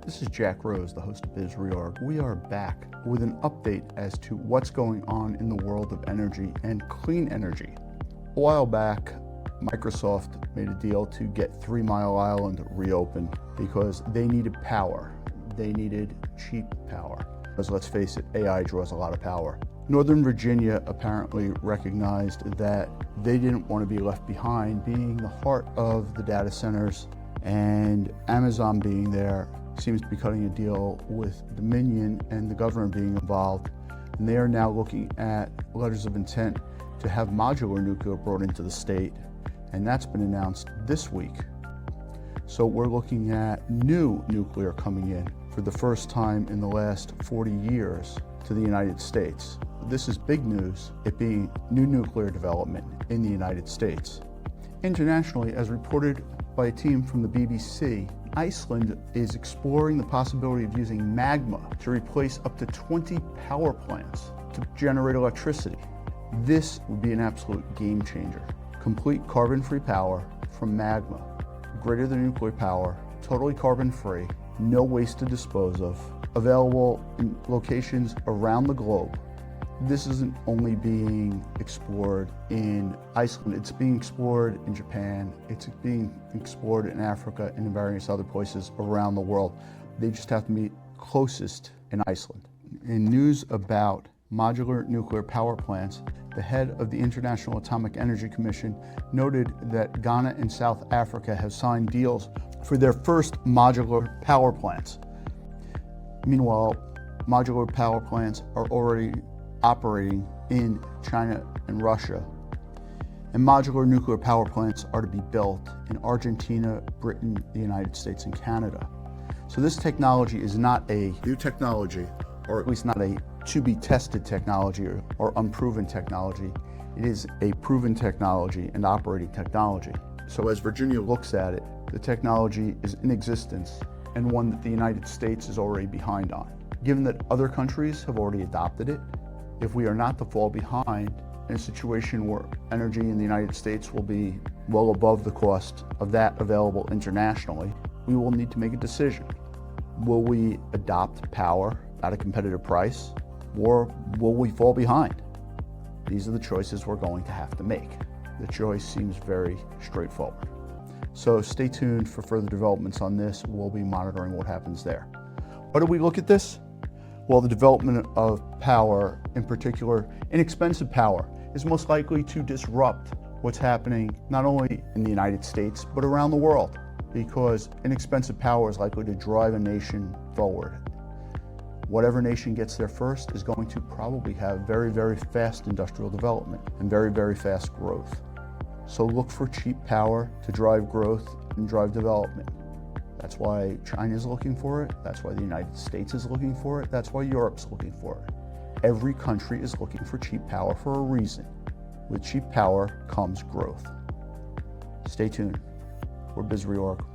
This is Jack Rose, the host of Biz Reorg. We are back with an update as to what's going on in the world of energy and clean energy. A while back, Microsoft made a deal to get 3 Mile Island reopened because they needed power. They needed cheap power. Because let's face it, AI draws a lot of power. Northern Virginia apparently recognized that they didn't want to be left behind, being the heart of the data centers, and Amazon being there seems to be cutting a deal with Dominion and the governor being involved. And they are now looking at letters of intent to have modular nuclear brought into the state, and that's been announced this week. So we're looking at new nuclear coming in for the first time in the last 40 years to the United States. This is big news, it being new nuclear development in the United States. Internationally, as reported by a team from the BBC, Iceland is exploring the possibility of using magma to replace up to 20 power plants to generate electricity. This would be an absolute game changer. Complete carbon-free power from magma, greater than nuclear power, totally carbon-free, no waste to dispose of, available in locations around the globe. This isn't only being explored in Iceland, it's being explored in Japan, it's being explored in Africa and in various other places around the world. They just have to be closest in Iceland. In news about modular nuclear power plants, the head of the International Atomic Energy Commission noted that Ghana and South Africa have signed deals for their first modular power plants. Meanwhile, modular power plants are already operating in China and Russia. And modular nuclear power plants are to be built in Argentina, Britain, the United States, and Canada. So this technology is not a new technology, or at least not a to-be-tested technology or unproven technology. It is a proven technology and operating technology. So as Virginia looks at it, the technology is in existence and one that the United States is already behind on. Given that other countries have already adopted it, if we are not to fall behind in a situation where energy in the United States will be well above the cost of that available internationally, we will need to make a decision. Will we adopt power at a competitive price, or will we fall behind? These are the choices we're going to have to make. The choice seems very straightforward. So stay tuned for further developments on this. We'll be monitoring what happens there. Why do we look at this? Well, the development of power, in particular inexpensive power, is most likely to disrupt what's happening not only in the United States, but around the world, because inexpensive power is likely to drive a nation forward. Whatever nation gets there first is going to probably have very, very fast industrial development and very, very fast growth. So look for cheap power to drive growth and drive development. That's why China is looking for it. That's why the United States is looking for it. That's why Europe's looking for it. Every country is looking for cheap power for a reason. With cheap power comes growth. Stay tuned. We're Biz Reorg.